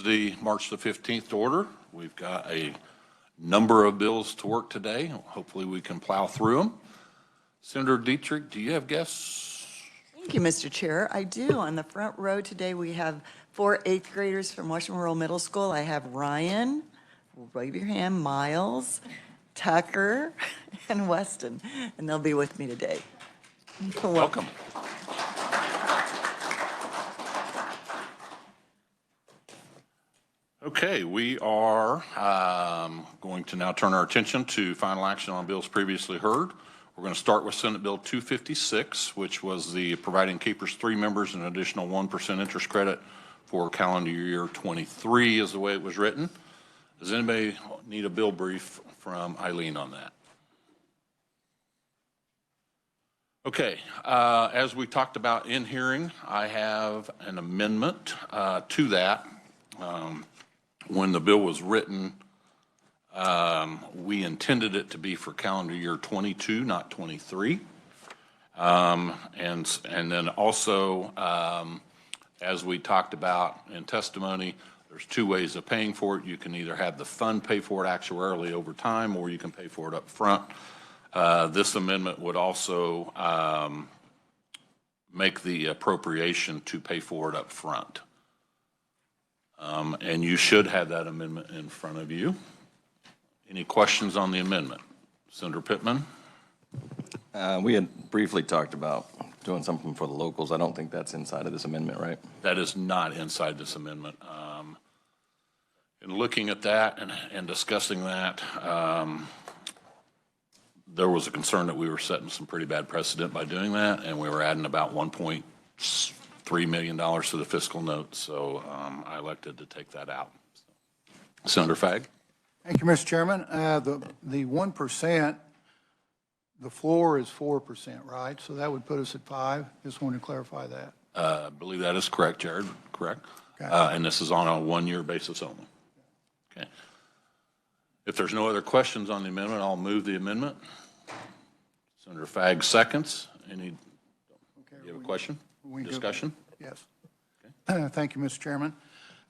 The March the 15th to order. We've got a number of bills to work today. Hopefully we can plow through them. Senator Dietrich, do you have guests? Thank you, Mr. Chair. I do. On the front row today, we have 4 8th graders from Washington Rural Middle School. I have Ryan, wave your hand, Miles, Tucker, and Weston, and they'll be with me today. Welcome. Okay, we are going to now turn our attention to final action on bills previously heard. We're going to start with Senate Bill 256, which was the providing Capers 3 members an additional 1% interest credit for calendar year 23 is the way it was written. Does anybody need a bill brief from Eileen on that? Okay, as we talked about in hearing, I have an amendment to that. When the bill was written, we intended it to be for calendar year 22, not 23. And then also, as we talked about in testimony, there's 2 ways of paying for it. You can either have the fund pay for it actuarially over time, or you can pay for it up front. This amendment would also make the appropriation to pay for it up front. And you should have that amendment in front of you. Any questions on the amendment? Senator Pittman? We had briefly talked about doing something for the locals. I don't think that's inside of this amendment, right? That is not inside this amendment. In looking at that and discussing that, there was a concern that we were setting some pretty bad precedent by doing that, and we were adding about $1.3 million to the fiscal note, so I elected to take that out. Senator Fagg? Thank you, Mr. Chairman. The 1%, the floor is 4%, right? So that would put us at 5. Just wanted to clarify that. I believe that is correct, Jared. Correct. Okay. And this is on a 1-year basis only. Okay. If there's no other questions on the amendment, I'll move the amendment. Senator Fagg seconds. You have a question? Discussion? Yes. Okay. Thank you, Mr. Chairman.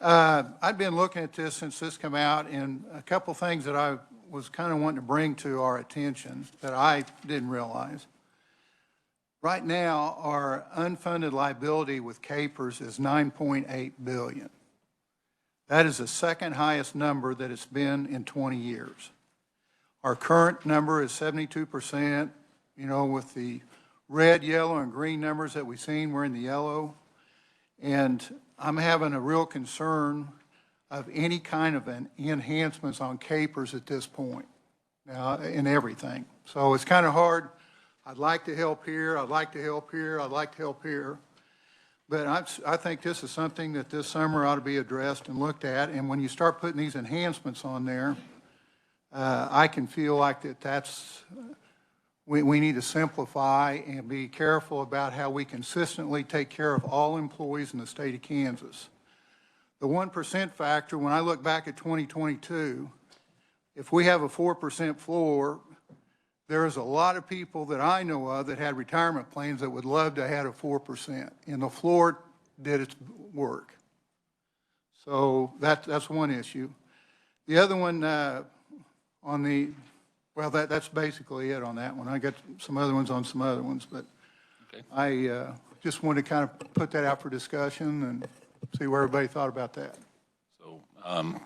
I've been looking at this since this came out, and a couple things that I was kind of wanting to bring to our attention that I didn't realize. Right now, our unfunded liability with Capers is $9.8 billion. That is the second highest number that it's been in 20 years. Our current number is 72%, you know, with the red, yellow, and green numbers that we've seen, we're in the yellow. And I'm having a real concern of any kind of an enhancements on Capers at this point, in everything. So it's kind of hard. I'd like to help here, I'd like to help here, I'd like to help here. But I think this is something that this summer ought to be addressed and looked at. And when you start putting these enhancements on there, I can feel like we need to simplify and be careful about how we consistently take care of all employees in the state of Kansas. The 1% factor, when I look back at 2022, if we have a 4% floor, there's a lot of people that I know of that had retirement plans that would love to have had a 4%, and the floor did its work. So that's one issue. The other one well, that's basically it on that one. I got some other ones on some other ones, but okay. I just wanted to kind of put that out for discussion and see where everybody thought about that. So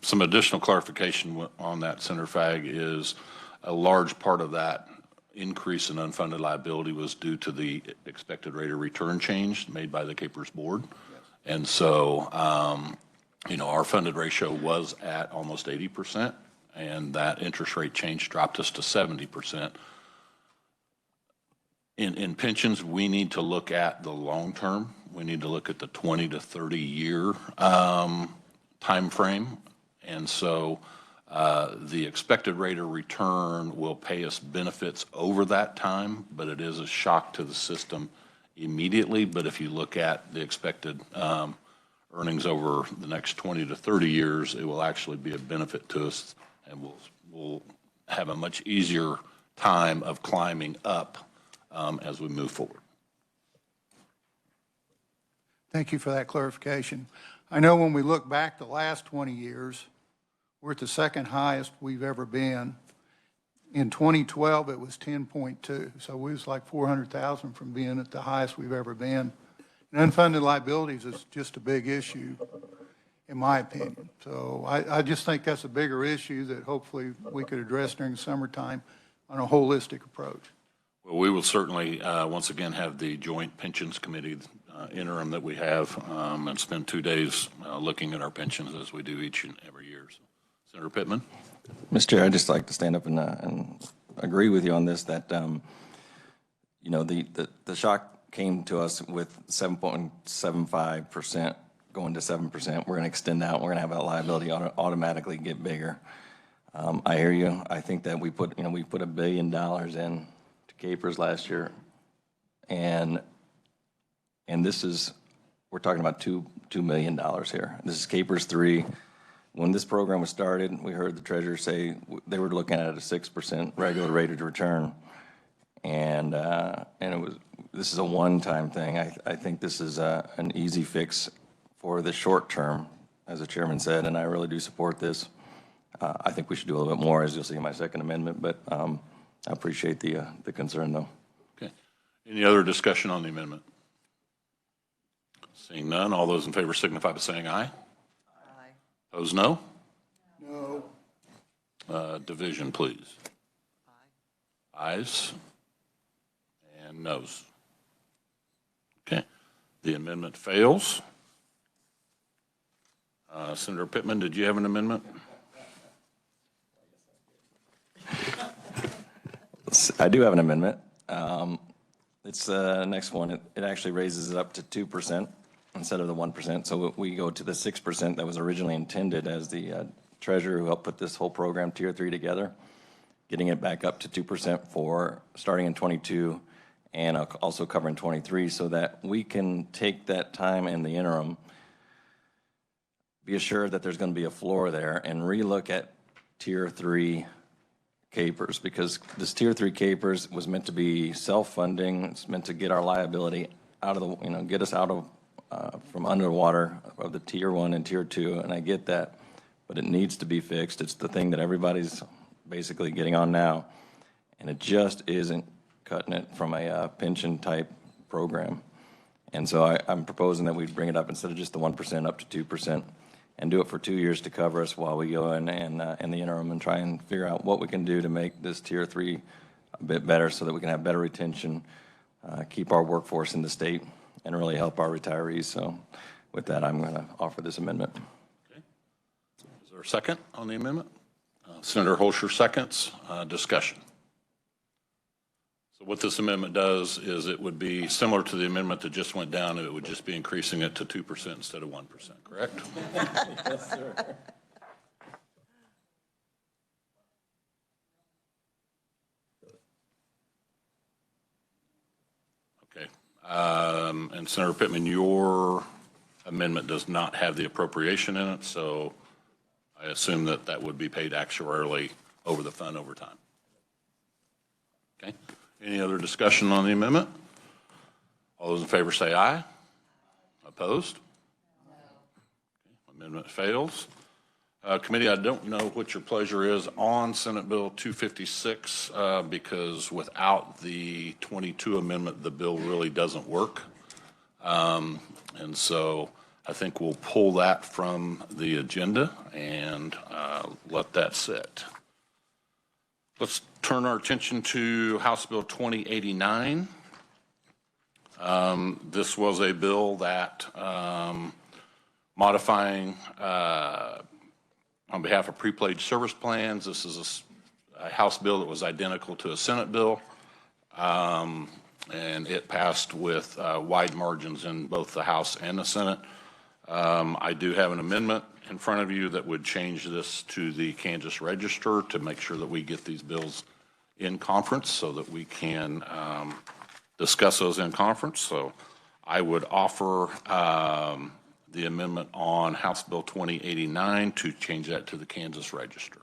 some additional clarification on that, Senator Fagg, is a large part of that increase in unfunded liability was due to the expected rate of return change made by the Capers board. Yes. And so, you know, our funded ratio was at almost 80%. And that interest rate change dropped us to 70%. In pensions, we need to look at the long term. We need to look at the 20 to 30 year time frame. And so the expected rate of return will pay us benefits over that time, but it is a shock to the system immediately. But if you look at the expected earnings over the next 20 to 30 years, it will actually be a benefit to us. And we'll have a much easier time of climbing up as we move forward. Thank you for that clarification. I know when we look back the last 20 years, we're at the second highest we've ever been. In 2012, it was 10.2, so we was like 400,000 from being at the highest we've ever been. And unfunded liabilities is just a big issue, in my opinion. So I just think that's a bigger issue that hopefully we could address during the summertime on a holistic approach. Well, we will certainly, once again, have the Joint Pensions Committee interim that we have and spend 2 days looking at our pensions as we do each and every year. So, Senator Pittman? Mr. Chair, I'd just like to stand up and agree with you on this, that, you know, the shock came to us with 7.75% going to 7%. We're going to extend out. We're going to have that liability automatically get bigger. I hear you. I think that we put $1 billion in to Capers last year, and this is, we're talking about $2 million here. This is Capers 3. When this program was started, we heard the treasurer say they were looking at a 6% regular rate of return, and this is a one-time thing. I think this is an easy fix for the short term, as the chairman said, and I really do support this. I think we should do a little bit more, as you'll see in my second amendment, but I appreciate the concern, though. Okay. Any other discussion on the amendment? Seeing none, all those in favor signify by saying aye. Aye. Opposed, no? No. Division, please. Ayes and noes. Okay. The amendment fails. Senator Pittman, did you have an amendment? I do have an amendment. It's the next one. It actually raises it up to 2% instead of the 1%. So we go to the 6% that was originally intended, as the treasurer who helped put this whole program, Tier 3, together, getting it back up to 2% for starting in 22 and also covering 23, so that we can take that time in the interim, be assured that there's going to be a floor there, and relook at Tier 3 Capers, because this Tier 3 Capers was meant to be self-funding. It's meant to get our liability out of the, get us out of from underwater of the Tier 1 and Tier 2, and I get that, but it needs to be fixed. It's the thing that everybody's basically getting on now, and it just isn't cutting it from a pension-type program. And so I'm proposing that we bring it up, instead of just the 1%, up to 2%, and do it for 2 years to cover us while we go in the interim and try and figure out what we can do to make this Tier 3 a bit better, so that we can have better retention, keep our workforce in the state, and really help our retirees. So with that, I'm going to offer this amendment. Okay. Is there a second on the amendment? Senator Holscher seconds. Discussion. So what this amendment does is it would be similar to the amendment that just went down, and it would just be increasing it to 2% instead of 1%, correct? Yes, sir. Okay. And Senator Pittman, your amendment does not have the appropriation in it, so I assume that that would be paid actuarially over the fund over time. Okay. Any other discussion on the amendment? All those in favor say aye. Opposed? No. Okay. Amendment fails. Committee, I don't know what your pleasure is on Senate Bill 256 because without the 22 amendment, the bill really doesn't work. And so I think we'll pull that from the agenda and let that sit. Let's turn our attention to House Bill 2089. This was a bill that modifying on behalf of prepaid service plans. This is a House bill that was identical to a Senate bill, and it passed with wide margins in both the House and the Senate. I do have an amendment in front of you that would change this to the Kansas Register to make sure that we get these bills in conference so that we can discuss those in conference. So I would offer the amendment on House Bill 2089 to change that to the Kansas Register.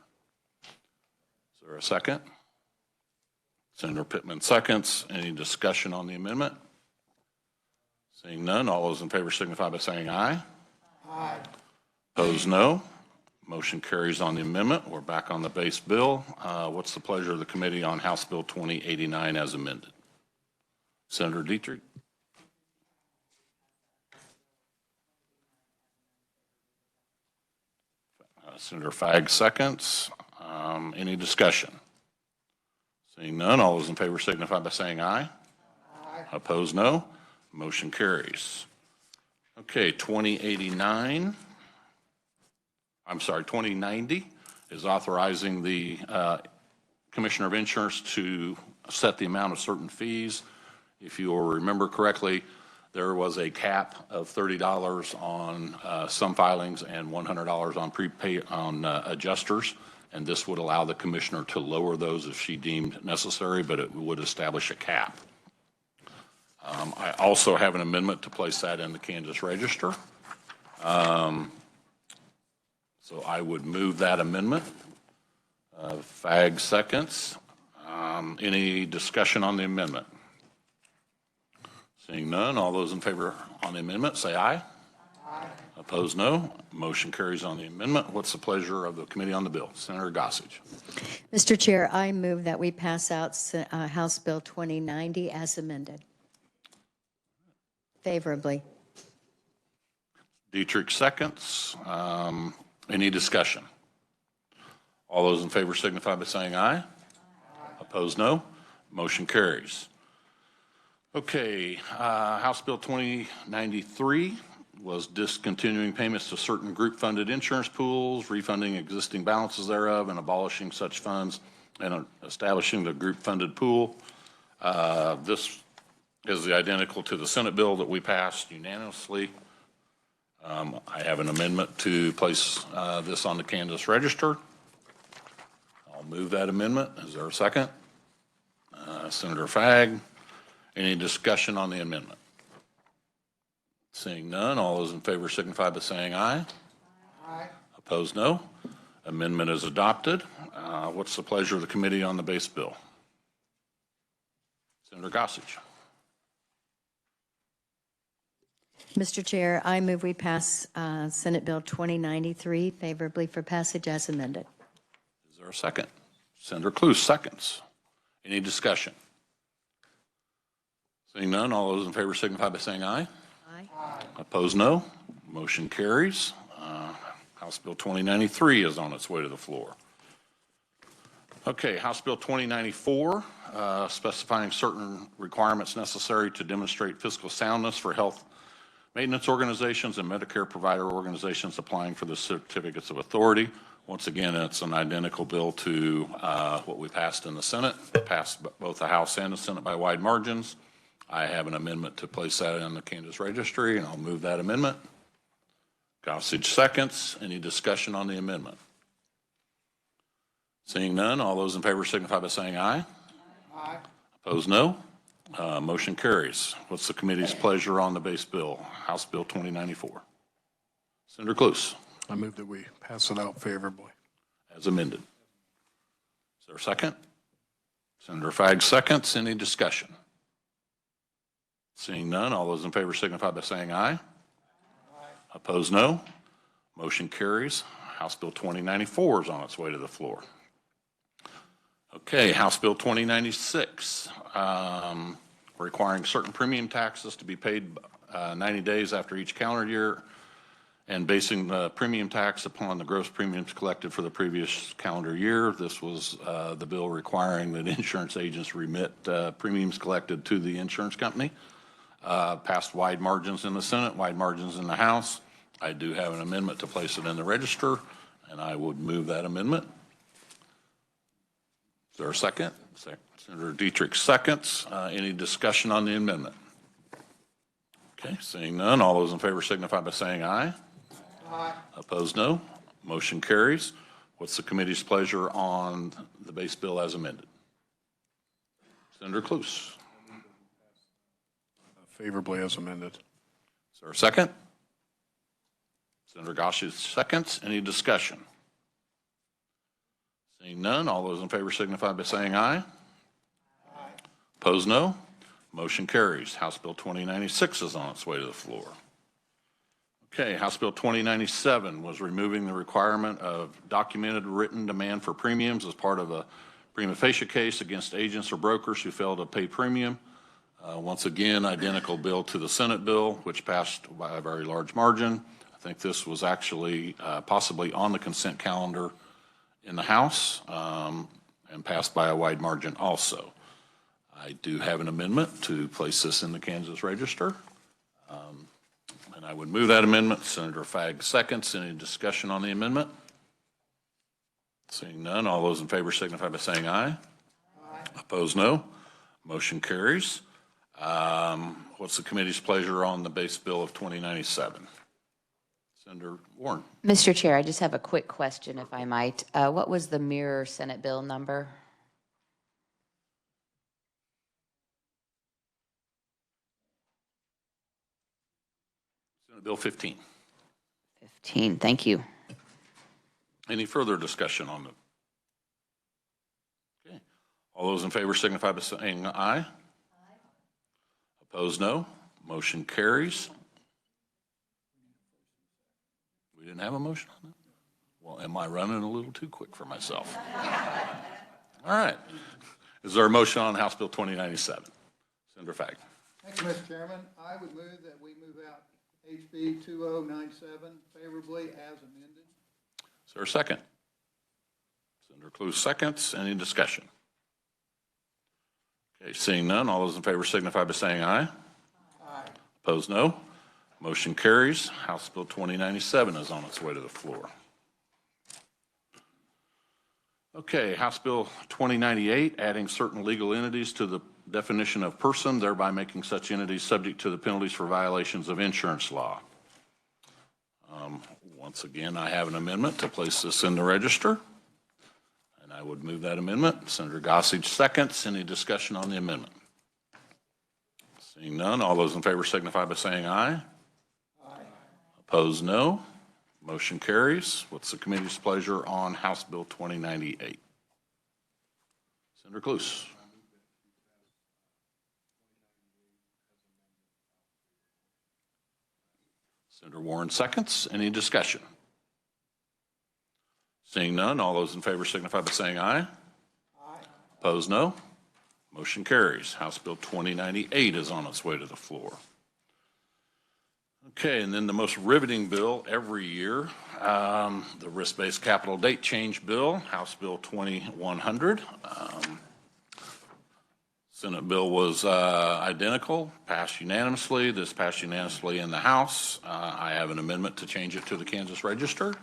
Is there a second? Senator Pittman seconds. Any discussion on the amendment? Seeing none, all those in favor signify by saying aye. Aye. Opposed, no. Motion carries on the amendment. We're back on the base bill. What's the pleasure of the committee on House Bill 2089 as amended? Senator Dietrich? Senator Fagg seconds. Any discussion? Seeing none, all those in favor signify by saying aye. Aye. Opposed, no. Motion carries. Okay, 2090 is authorizing the Commissioner of Insurance to set the amount of certain fees. If you will remember correctly, there was a cap of $30 on some filings and $100 on prepay on adjusters, and this would allow the commissioner to lower those if she deemed necessary, but it would establish a cap. I also have an amendment to place that in the Kansas Register. So I would move that amendment. Fagg seconds. Any discussion on the amendment? Seeing none, all those in favor on the amendment say aye. Aye. Opposed, no. Motion carries on the amendment. What's the pleasure of the committee on the bill? Senator Gossage. Mr. Chair, I move that we pass out House Bill 2090 as amended. Favorably. Dietrich seconds. Any discussion? All those in favor signify by saying aye. Aye. Opposed, no. Motion carries. Okay, House Bill 2093 was discontinuing payments to certain group-funded insurance pools, refunding existing balances thereof, and abolishing such funds and establishing the group-funded pool. This is identical to the Senate bill that we passed unanimously. I have an amendment to place this on the Kansas Register. I'll move that amendment. Is there a second? Senator Fagg. Any discussion on the amendment? Seeing none, all those in favor signify by saying aye. Aye. Opposed, no. Amendment is adopted. What's the pleasure of the committee on the base bill? Senator Gossage. Mr. Chair, I move we pass Senate Bill 2093 favorably for passage as amended. Is there a second? Senator Cluse seconds. Any discussion? Seeing none, all those in favor signify by saying aye. Aye. Opposed, no. Motion carries. House Bill 2093 is on its way to the floor. Okay, House Bill 2094, specifying certain requirements necessary to demonstrate fiscal soundness for health maintenance organizations and Medicare provider organizations applying for the certificates of authority. Once again, it's an identical bill to what we passed in the Senate, passed both the House and the Senate by wide margins. I have an amendment to place that in the Kansas Registry, and I'll move that amendment. Gossage seconds. Any discussion on the amendment? Seeing none, all those in favor signify by saying aye. Aye. Opposed, no. Motion carries. What's the committee's pleasure on the base bill, House Bill 2094? Senator Cluse. I move that we pass it out favorably. As amended. Is there a second? Senator Fagg seconds. Any discussion? Seeing none, all those in favor signify by saying aye. Aye. Opposed, no. Motion carries. House Bill 2094 is on its way to the floor. Okay, House Bill 2096, requiring certain premium taxes to be paid 90 days after each calendar year and basing the premium tax upon the gross premiums collected for the previous calendar year. This was the bill requiring that insurance agents remit premiums collected to the insurance company. Passed wide margins in the Senate, wide margins in the House. I do have an amendment to place it in the Register, and I would move that amendment. Is there a second? Senator Dietrich seconds. Any discussion on the amendment? Okay, seeing none, all those in favor signify by saying aye. Aye. Opposed, no. Motion carries. What's the committee's pleasure on the base bill as amended? Senator Cluse. Favorably as amended. Is there a second? Senator Gossage seconds. Any discussion? Seeing none, all those in favor signify by saying aye. Aye. Opposed, no. Motion carries. House Bill 2096 is on its way to the floor. Okay, House Bill 2097 was removing the requirement of documented written demand for premiums as part of a prima facie case against agents or brokers who fail to pay premium. Once again, identical bill to the Senate bill, which passed by a very large margin. I think this was actually possibly on the consent calendar in the House and passed by a wide margin also. I do have an amendment to place this in the Kansas Register. And I would move that amendment. Senator Fagg seconds. Any discussion on the amendment? Seeing none, all those in favor signify by saying aye. Aye. Opposed, no. Motion carries. What's the committee's pleasure on the base bill of 2097? Senator Warren. Mr. Chair, I just have a quick question, if I might. What was the mirror Senate bill number? Senate Bill 15. 15, thank you. Any further discussion on the? Okay. All those in favor signify by saying aye. Aye. Opposed, no. Motion carries. We didn't have a motion on that? Well, am I running a little too quick for myself? All right. Is there a motion on House Bill 2097? Senator Fagg. Thank you, Mr. Chairman. I would move that we move out HB 2097 favorably as amended. Is there a second? Senator Clue seconds. Any discussion? Okay, seeing none, all those in favor signify by saying aye. Aye. Opposed, no. Motion carries. House Bill 2097 is on its way to the floor. Okay, House Bill 2098, adding certain legal entities to the definition of person, thereby making such entities subject to the penalties for violations of insurance law. Once again, I have an amendment to place this in the register, and I would move that amendment. Senator Gossage seconds. Any discussion on the amendment? Seeing none, all those in favor signify by saying aye. Aye. Opposed, no. Motion carries. What's the committee's pleasure on House Bill 2098? Senator Cluse. Senator Warren seconds. Any discussion? Seeing none, all those in favor signify by saying aye. Aye. Opposed, no. Motion carries. House Bill 2098 is on its way to the floor. Okay, and then the most riveting bill every year, the risk-based capital date change bill, House Bill 2100. Senate bill was identical, passed unanimously. This passed unanimously in the House. I have an amendment to change it to the Kansas Register,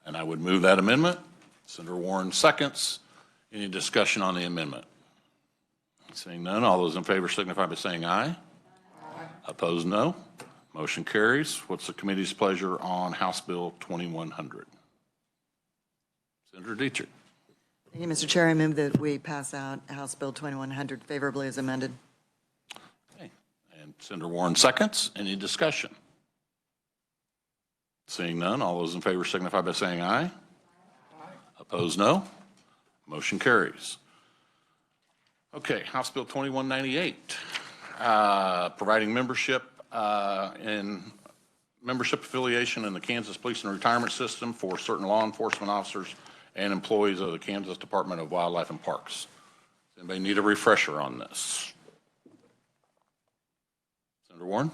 and I would move that amendment. Senator Warren seconds. Any discussion on the amendment? Seeing none, all those in favor signify by saying aye. Aye. Opposed, no. Motion carries. What's the committee's pleasure on House Bill 2100? Senator Dietrich. Thank you, Mr. Chair. I move that we pass out House Bill 2100 favorably as amended. Okay. And Senator Warren seconds. Any discussion? Seeing none, all those in favor signify by saying aye. Aye. Opposed, no. Motion carries. Okay, House Bill 2198, providing membership and membership affiliation in the Kansas Police and Retirement System for certain law enforcement officers and employees of the Kansas Department of Wildlife and Parks. Does anybody need a refresher on this? Senator Warren?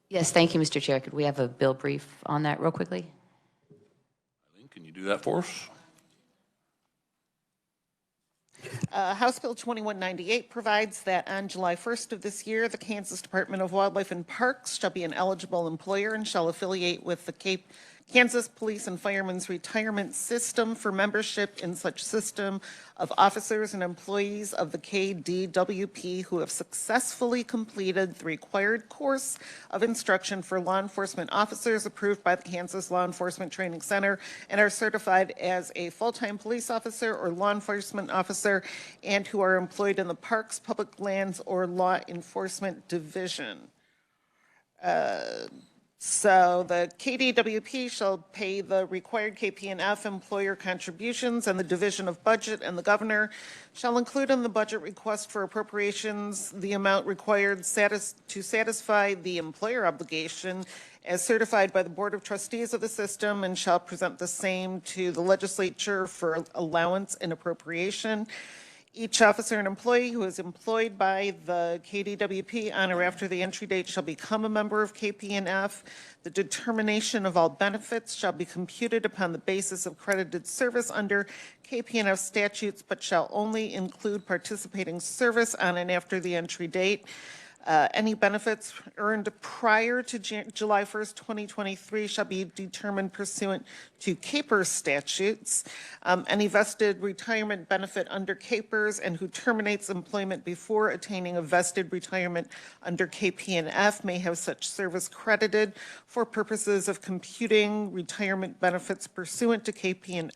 Yes, thank you, Mr. Chair. Could we have a bill brief on that real quickly? Eileen, can you do that for us? House Bill 2198 provides that on July 1st of this year, the Kansas Department of Wildlife and Parks shall be an eligible employer and shall affiliate with the Kansas Police and Firemen's Retirement System for membership in such system of officers and employees of the KDWP who have successfully completed the required course of instruction for law enforcement officers approved by the Kansas Law Enforcement Training Center and are certified as a full-time police officer or law enforcement officer and who are employed in the Parks, Public Lands, or Law Enforcement Division. So the KDWP shall pay the required KP&F employer contributions, and the Division of Budget and the governor shall include in the budget request for appropriations the amount required to satisfy the employer obligation as certified by the Board of Trustees of the system and shall present the same to the legislature for allowance and appropriation. Each officer and employee who is employed by the KDWP on or after the entry date shall become a member of KP&F. The determination of all benefits shall be computed upon the basis of credited service under KP&F statutes, but shall only include participating service on and after the entry date. Any benefits earned prior to July 1st, 2023 shall be determined pursuant to KPERS statutes. Any vested retirement benefit under KPERS and who terminates employment before attaining a vested retirement under KP&F may have such service credited for purposes of computing retirement benefits pursuant to KPERS,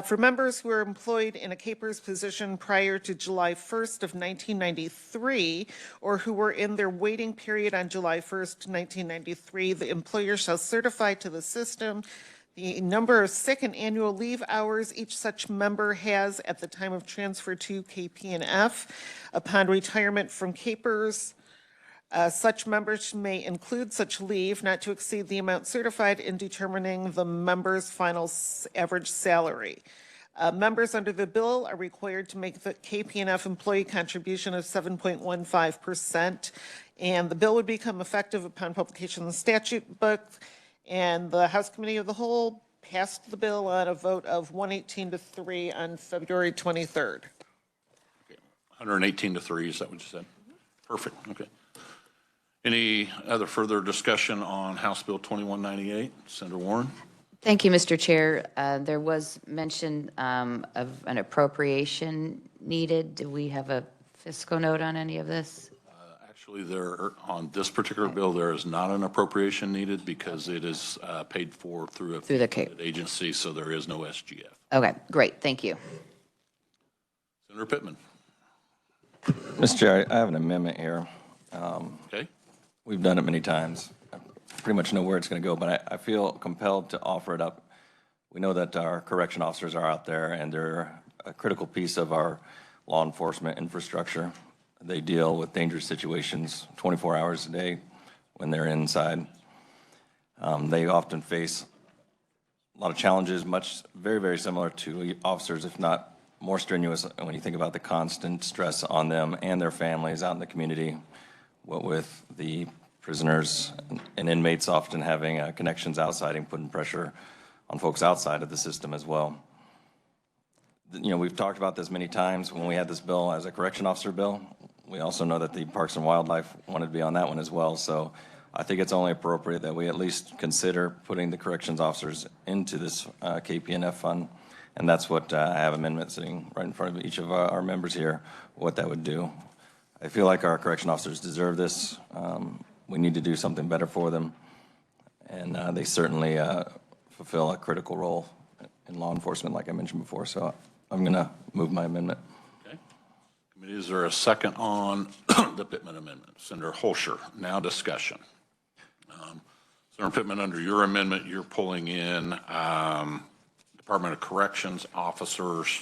for members who are employed in a KPERS position prior to July 1st of 1993, or who were in their waiting period on July 1st, 1993, the employer shall certify to the system the number of sick and annual leave hours each such member has at the time of transfer to KP&F. Upon retirement from KPERS, such members may include such leave not to exceed the amount certified in determining the member's final average salary. Members under the bill are required to make the KP&F employee contribution of 7.15%, and the bill would become effective upon publication in the statute book. And the House Committee of the Whole passed the bill on a vote of 118 to 3 on February 23rd. 118 to 3, is that what you said? Perfect, okay. Any other further discussion on House Bill 2198? Senator Warren? Thank you, Mr. Chair. There was mention of an appropriation needed. Do we have a fiscal note on any of this? Actually, on this particular bill, there is not an appropriation needed because it is paid for through a funded agency, so there is no SGF. Okay, great, thank you. Senator Pittman. Mr. Chair, I have an amendment here. Okay. We've done it many times. I pretty much know where it's going to go, but I feel compelled to offer it up. We know that our correction officers are out there, and they're a critical piece of our law enforcement infrastructure. They deal with dangerous situations 24 hours a day when they're inside. They often face a lot of challenges, very, very similar to officers, if not more strenuous when you think about the constant stress on them and their families out in the community. What with the prisoners and inmates often having connections outside and putting pressure on folks outside of the system as well. You know, we've talked about this many times when we had this bill as a correction officer bill. We also know that the Parks and Wildlife wanted to be on that one as well. So I think it's only appropriate that we at least consider putting the corrections officers into this KP&F fund. And that's what I have amendments sitting right in front of each of our members here, what that would do. I feel like our correction officers deserve this. We need to do something better for them. And they certainly fulfill a critical role in law enforcement, like I mentioned before. So I'm going to move my amendment. Okay. Committee, is there a second on the Pittman amendment? Senator Holscher, now discussion. Senator Pittman, under your amendment, you're pulling in Department of Corrections officers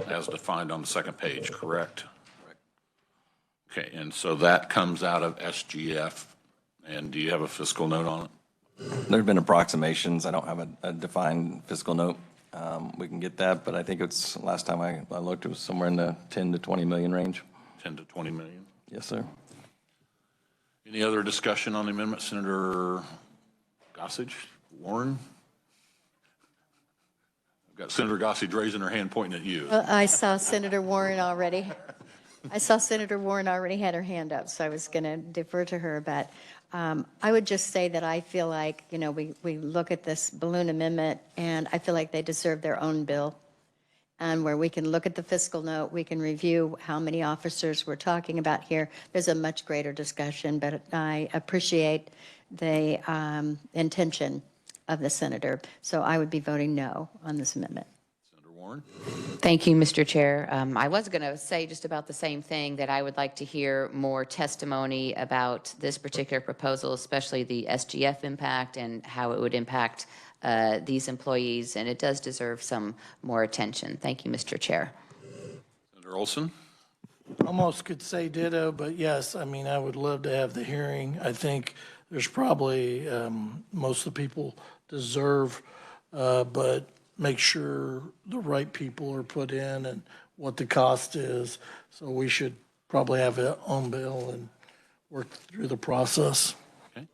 as defined on the second page, correct? Okay, and so that comes out of SGF, and do you have a fiscal note on it? There have been approximations. I don't have a defined fiscal note. We can get that, but I think it's, last time I looked, it was somewhere in the 10 to 20 million range. 10 to 20 million? Yes, sir. Any other discussion on the amendment? Senator Gossage, Warren? I've got Senator Gossage raising her hand pointing at you. Well, I saw Senator Warren already. I saw Senator Warren already had her hand up, so I was going to defer to her. But I would just say that I feel like, you know, we look at this balloon amendment, and I feel like they deserve their own bill. And where we can look at the fiscal note, we can review how many officers we're talking about here. There's a much greater discussion, but I appreciate the intention of the senator. So I would be voting no on this amendment. Senator Warren? Thank you, Mr. Chair. I was going to say just about the same thing, that I would like to hear more testimony about this particular proposal, especially the SGF impact and how it would impact these employees, and it does deserve some more attention. Thank you, Mr. Chair. Senator Olson? Almost could say ditto, but yes, I mean, I would love to have the hearing. I think there's probably, most of the people deserve, but make sure the right people are put in and what the cost is. So we should probably have it on bill and work through the process. Okay.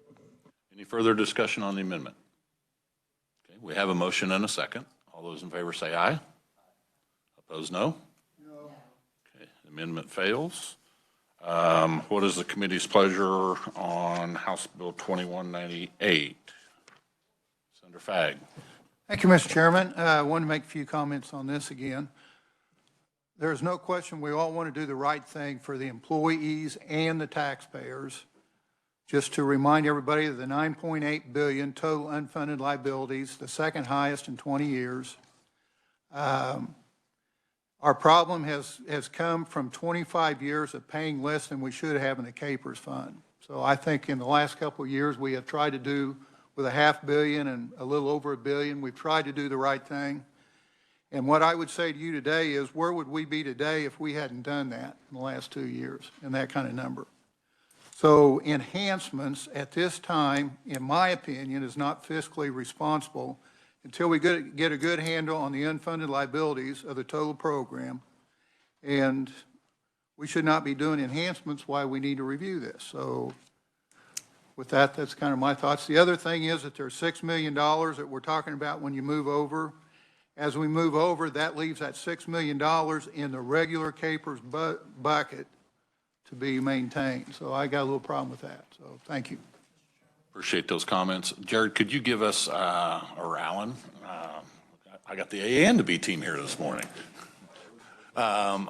Any further discussion on the amendment? Okay, we have a motion and a second. All those in favor say aye. Opposed, no? No. Okay, amendment fails. What is the committee's pleasure on House Bill 2198? Senator Fagg. Thank you, Mr. Chairman. I want to make a few comments on this again. There's no question we all want to do the right thing for the employees and the taxpayers. Just to remind everybody of the $9.8 billion total unfunded liabilities, the second highest in 20 years. Our problem has come from 25 years of paying less than we should have in the KPERS fund. So I think in the last couple of years, we have tried to do with $500 million and a little over $1 billion, we've tried to do the right thing. And what I would say to you today is, where would we be today if we hadn't done that in the last 2 years and that kind of number? So enhancements at this time, in my opinion, is not fiscally responsible until we get a good handle on the unfunded liabilities of the total program. And we should not be doing enhancements while we need to review this. So with that, that's kind of my thoughts. The other thing is that there's $6 million that we're talking about when you move over. As we move over, that leaves that $6 million in the regular KPERS bucket to be maintained. So I got a little problem with that. So thank you. Appreciate those comments. Jared, could you give us, or Alan, I got the A and the B team here this morning. I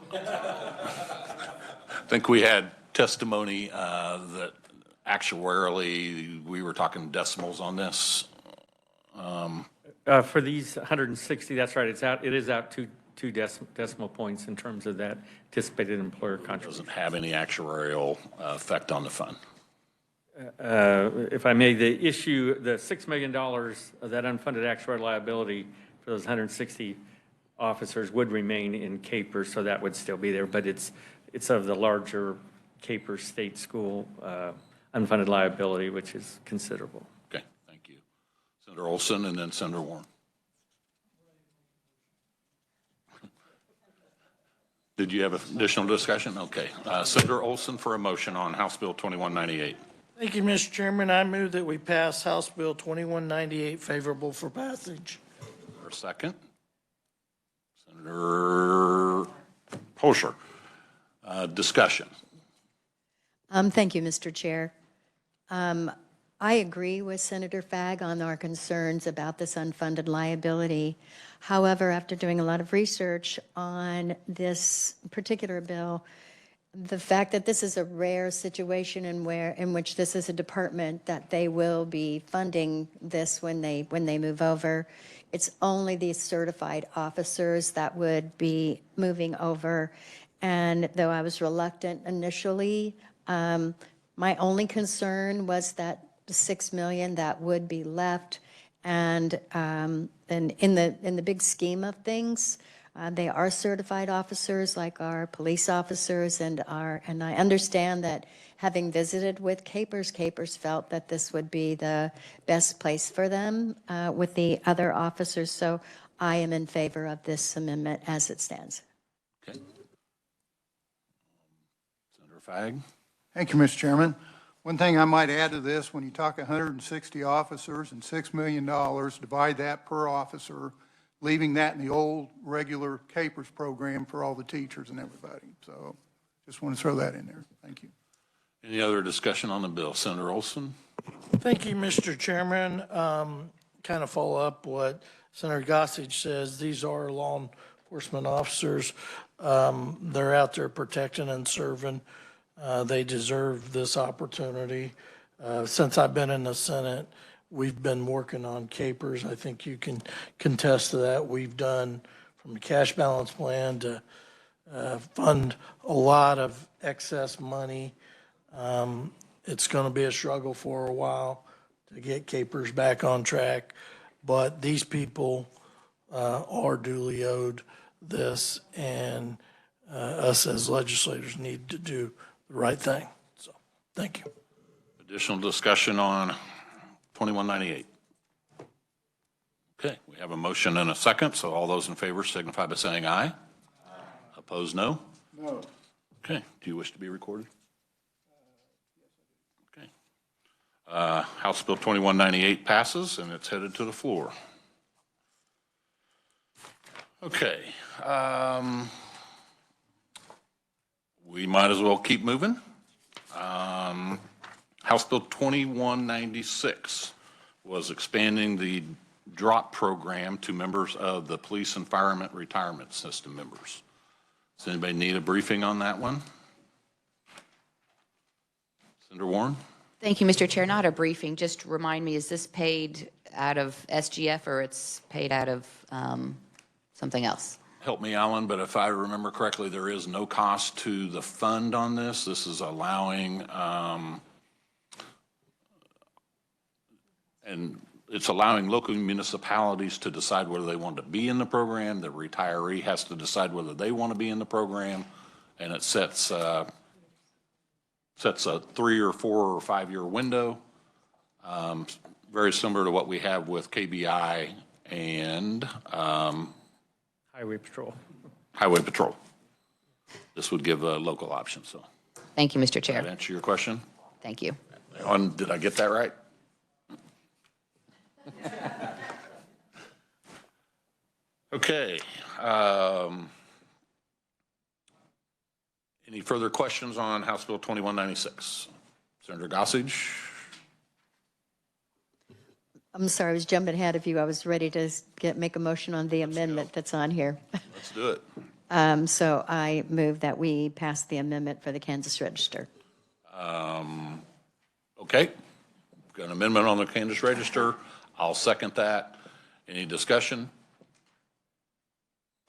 think we had testimony that actuarially we were talking decimals on this. For these 160, that's right. It is out two decimal points in terms of that anticipated employer contribution. Doesn't have any actuarial effect on the fund. If I may, the issue, the $6 million of that unfunded actuarial liability for those 160 officers would remain in KPERS, so that would still be there, but it's of the larger KPERS state school unfunded liability, which is considerable. Okay, thank you. Senator Olson and then Senator Warren. Did you have additional discussion? Okay. Senator Olson for a motion on House Bill 2198. Thank you, Mr. Chairman. I move that we pass House Bill 2198 favorable for passage. For a second. Senator Posher. Discussion. Thank you, Mr. Chair. I agree with Senator Fagg on our concerns about this unfunded liability. However, after doing a lot of research on this particular bill, the fact that this is a rare situation in which this is a department that they will be funding this when they move over, it's only these certified officers that would be moving over. And though I was reluctant initially, my only concern was that the $6 million that would be left, and in the big scheme of things, they are certified officers like our police officers, and I understand that having visited with KPERS felt that this would be the best place for them with the other officers. So I am in favor of this amendment as it stands. Okay. Senator Fagg. Thank you, Mr. Chairman. One thing I might add to this, when you talk 160 officers and $6 million, divide that per officer, leaving that in the old regular KPERS program for all the teachers and everybody. So just want to throw that in there. Thank you. Any other discussion on the bill? Senator Olson. Thank you, Mr. Chairman. Kind of follow up what Senator Gossage says. These are law enforcement officers. They're out there protecting and serving. They deserve this opportunity. Since I've been in the Senate, we've been working on KPERS. I think you can contest to that. We've done from the cash balance plan to fund a lot of excess money. It's going to be a struggle for a while to get KPERS back on track, but these people are duly owed this, and us as legislators need to do the right thing. So, thank you. Additional discussion on 2198. Okay, we have a motion and a second, so all those in favor signify by saying aye. Opposed, no? No. Okay, do you wish to be recorded? Okay. House Bill 2198 passes, and it's headed to the floor. Okay. We might as well keep moving. House Bill 2196 was expanding the drop program to members of the Police and Firemen Retirement System members. Does anybody need a briefing on that one? Senator Warren? Thank you, Mr. Chair. Not a briefing, just remind me, is this paid out of SGF or it's paid out of something else? Help me, Alan, but if I remember correctly, there is no cost to the fund on this. This is allowing, and it's allowing local municipalities to decide whether they want to be in the program. The retiree has to decide whether they want to be in the program, and it sets a 3 or 4 or 5 year window, very similar to what we have with KBI and Highway Patrol. Highway Patrol. This would give a local option, so. Thank you, Mr. Did that Chair. answer your question? Thank you. Did I get that right? Okay. Any further questions on House Bill 2196? Senator Gossage? I'm sorry, I was jumping ahead of you. I was ready to make a motion on the amendment that's on here. Let's do it. So I move that we pass the amendment for the Kansas Register. Okay. Got an amendment on the Kansas Register. I'll second that. Any discussion?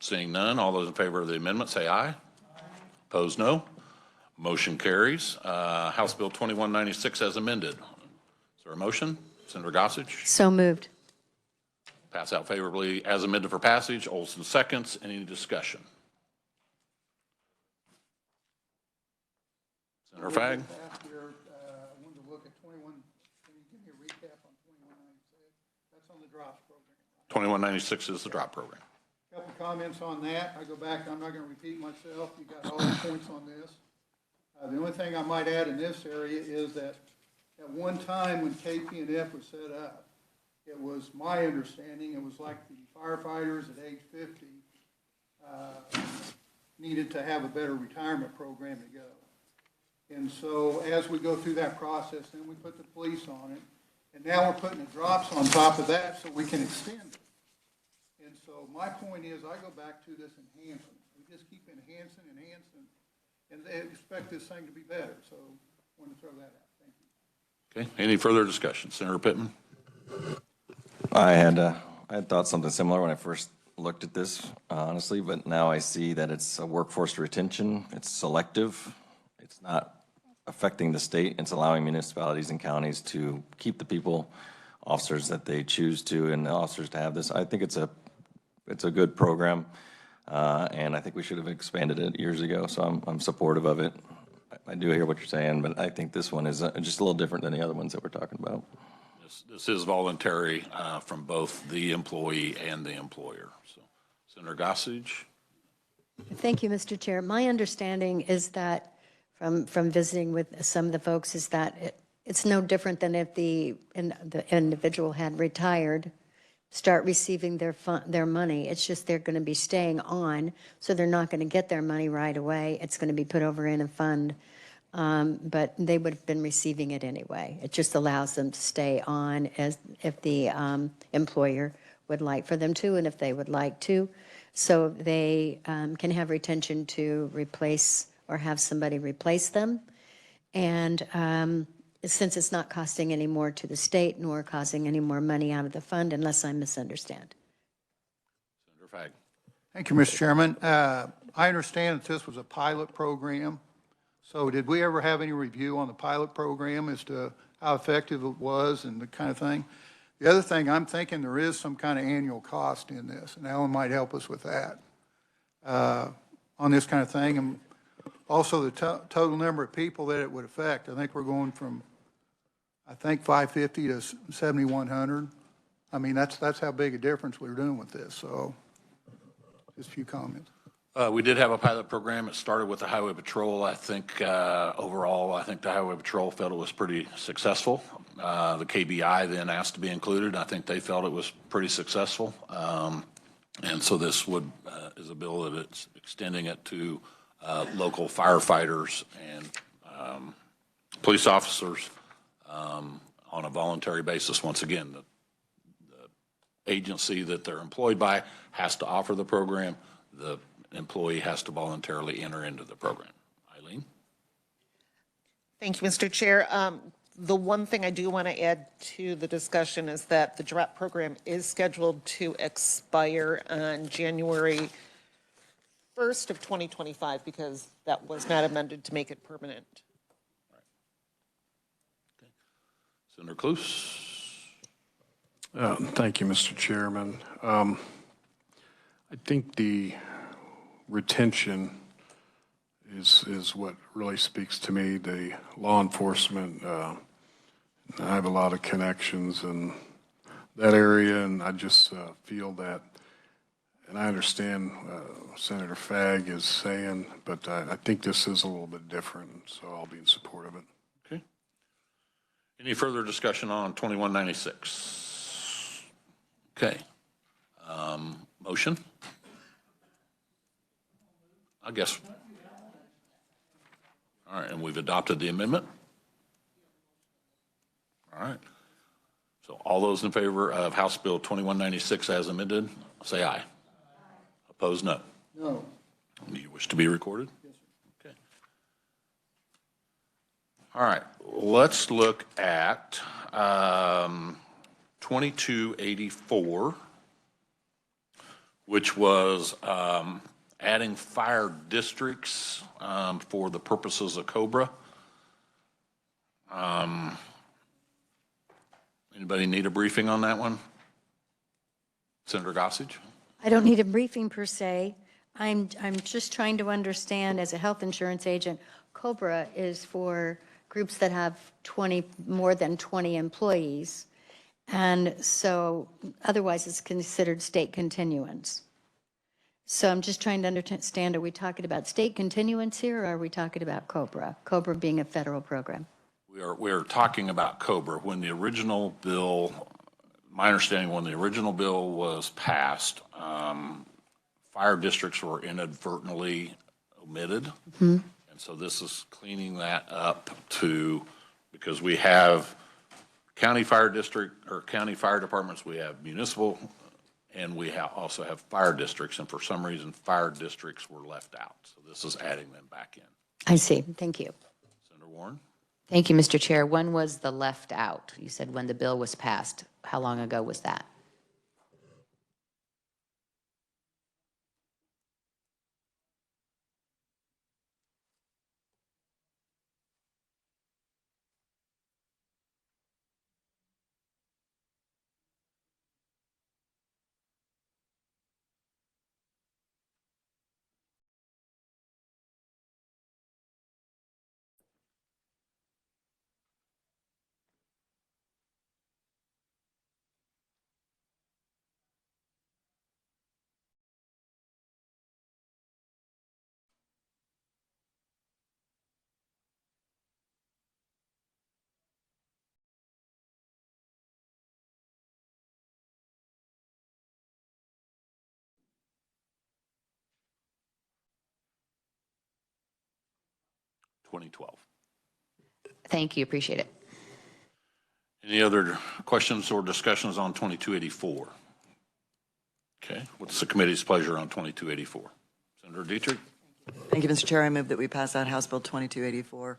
Seeing none, all those in favor of the amendment say aye. Opposed, no. Motion carries. House Bill 2196 as amended. Is there a motion? Senator Gossage? So moved. Pass out favorably as amended for passage. Olson seconds. Any discussion? Senator Fagg? After, I wanted to look at 21, can you give me a recap on 2196? That's on the drops program. 2196 is the drop program. Couple comments on that. I go back, I'm not going to repeat myself. You got all the points on this. The only thing I might add in this area is that at one time when KP&F was set up, it was my understanding, it was like the firefighters at age 50 needed to have a better retirement program to go. And so as we go through that process, then we put the police on it. And now we're putting the drops on top of that so we can extend it. And so my point is, I go back to this enhancement. We just keep enhancing, and they expect this thing to be better. So I want to throw that out. Thank you. Okay. Any further discussion? Senator Pittman? I had thought something similar when I first looked at this, honestly, but now I see that it's a workforce retention. It's selective. It's not affecting the state. It's allowing municipalities and counties to keep the people, officers that they choose to, and the officers to have this. I think it's a good program, and I think we should have expanded it years ago, so I'm supportive of it. I do hear what you're saying, but I think this one is just a little different than the other ones that we're talking about. This is voluntary from both the employee and the employer. So, Senator Gossage? Thank you, Mr. Chair. My understanding is that from visiting with some of the folks is that it's no different than if the individual had retired, start receiving their money. It's just they're going to be staying on, so they're not going to get their money right away. It's going to be put over in a fund, but they would have been receiving it anyway. It just allows them to stay on as if the employer would like for them to, and if they would like to, so they can have retention to replace or have somebody replace them. And since it's not costing any more to the state nor causing any more money out of the fund, unless I misunderstand. Senator Fagg? Thank you, Mr. Chairman. I understand that this was a pilot program. So did we ever have any review on the pilot program as to how effective it was and the kind of thing? The other thing, I'm thinking there is some kind of annual cost in this, and Alan might help us with that. on this kind of thing, and also the total number of people that it would affect. I think we're going from, 550 to 7,100. I mean, that's how big a difference we're doing with this, so just a few comments. We did have a pilot program. It started with the Highway Patrol. I think overall, I think the Highway Patrol felt it was pretty successful. The KBI then asked to be included. I think they felt it was pretty successful. And so this is a bill that it's extending it to local firefighters and police officers on a voluntary basis. Once again, the agency that they're employed by has to offer the program. The employee has to voluntarily enter into the program. Eileen? Thank you, Mr. Chair. The one thing I do want to add to the discussion is that the DRAP program is scheduled to expire on January 1st of 2025 because that was not amended to make it permanent. Okay. Senator Cluse? Thank you, Mr. Chairman. I think the retention is what really speaks to me. The law enforcement, I have a lot of connections in that area, and I just feel that, and I understand Senator Fagg is saying, but I think this is a little bit different, so I'll be in support of it. Okay. Any further discussion on 2196? Okay. Motion? I guess. All right, and we've adopted the amendment? All right. So all those in favor of House Bill 2196 as amended, say aye. Opposed, no. No. Do you wish to be recorded? Yes, sir. Okay. All right, let's look at 2284, which was adding fire districts for the purposes of COBRA. Anybody need a briefing on that one? Senator Gossage? I don't need a briefing per se. I'm just trying to understand, as a health insurance agent, COBRA is for groups that have more than 20 employees. And so otherwise it's considered state continuance. So I'm just trying to understand, are we talking about state continuance here, or are we talking about COBRA? COBRA being a federal program. We are talking about COBRA. When the original bill, my understanding, when the original bill was passed, fire districts were inadvertently omitted. Mm-hmm. And so this is cleaning that up because we have county fire district or county fire departments, we have municipal, and we also have fire districts, and for some reason fire districts were left out. So this is adding them back in. I see. Thank you. Senator Warren? Thank you, Mr. Chair. When was the left out? You said when the bill was passed. How long ago was that? Thank you. Appreciate it. Any other questions or discussions on 2284? Okay. What's the committee's pleasure on 2284? Senator Dietrich? Thank you, Mr. Chair. I move that we pass out House Bill 2284.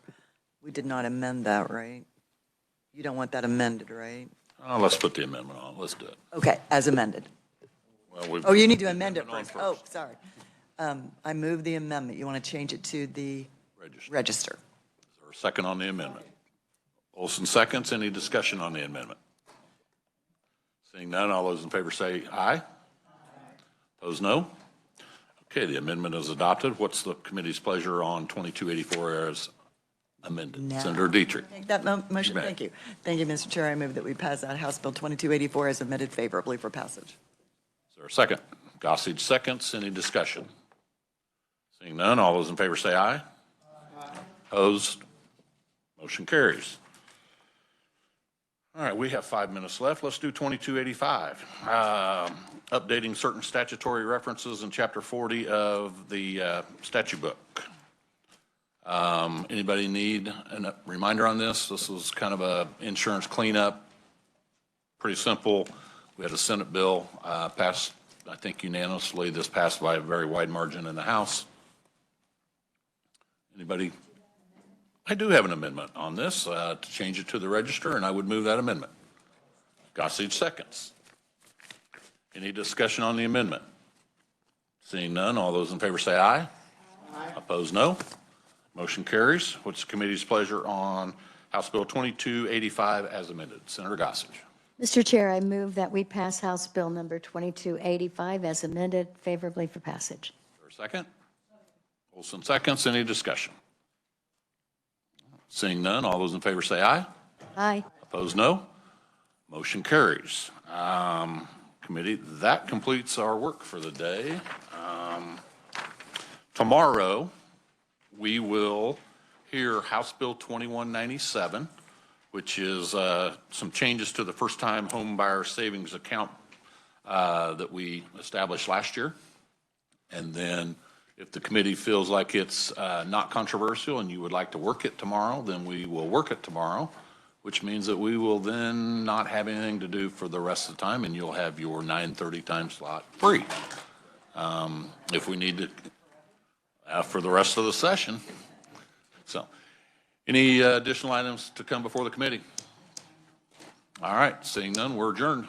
We did not amend that, right? You don't want that amended, right? Let's put the amendment on. Let's do it. Okay, as amended. Well, Oh, you need to amend it amendment first. on Oh, sorry. I move the amendment. You want to change it to the register. Is there a second on the amendment? Olson seconds. Any discussion on the amendment? Seeing none, all those in favor say aye. Opposed, no. Okay, the amendment is adopted. What's the committee's pleasure on 2284 as amended? Now- Senator Dietrich. Make that motion. may. Thank you. Thank you, Mr. Chair. I move that we pass out House Bill 2284 as amended favorably for passage. Is there a second? Gossage seconds. Any discussion? Seeing none, all those in favor say aye. Opposed? Motion carries. All right, we have 5 minutes left. Let's do 2285. Updating certain statutory references in Chapter 40 of the statute book. Anybody need a reminder on this? This was kind of a insurance cleanup. Pretty simple. We had a Senate bill passed, I think unanimously. This passed by a very wide margin in the House. Anybody? I do have an amendment on this to change it to the register, and I would move that amendment. Gossage seconds. Any discussion on the amendment? Seeing none, all those in favor say aye. Aye. Opposed, no. Motion carries. What's the committee's pleasure on House Bill 2285 as amended? Senator Gossage. Mr. Chair, I move that we pass House Bill number 2285 as amended favorably for passage. For a second? Olson seconds. Any discussion? Seeing none, all those in favor say aye. Aye. Opposed, no. Motion carries. Committee, that completes our work for the day. Tomorrow, we will hear House Bill 2197, which is some changes to the first-time home buyer savings account that we established last year. And then if the committee feels like it's not controversial and you would like to work it tomorrow, then we will work it tomorrow, which means that we will then not have anything to do for the rest of the time, and you'll have your 9:30 time slot free. If we need to, for the rest of the session. So, any additional items to come before the committee? All right, seeing none, we're adjourned.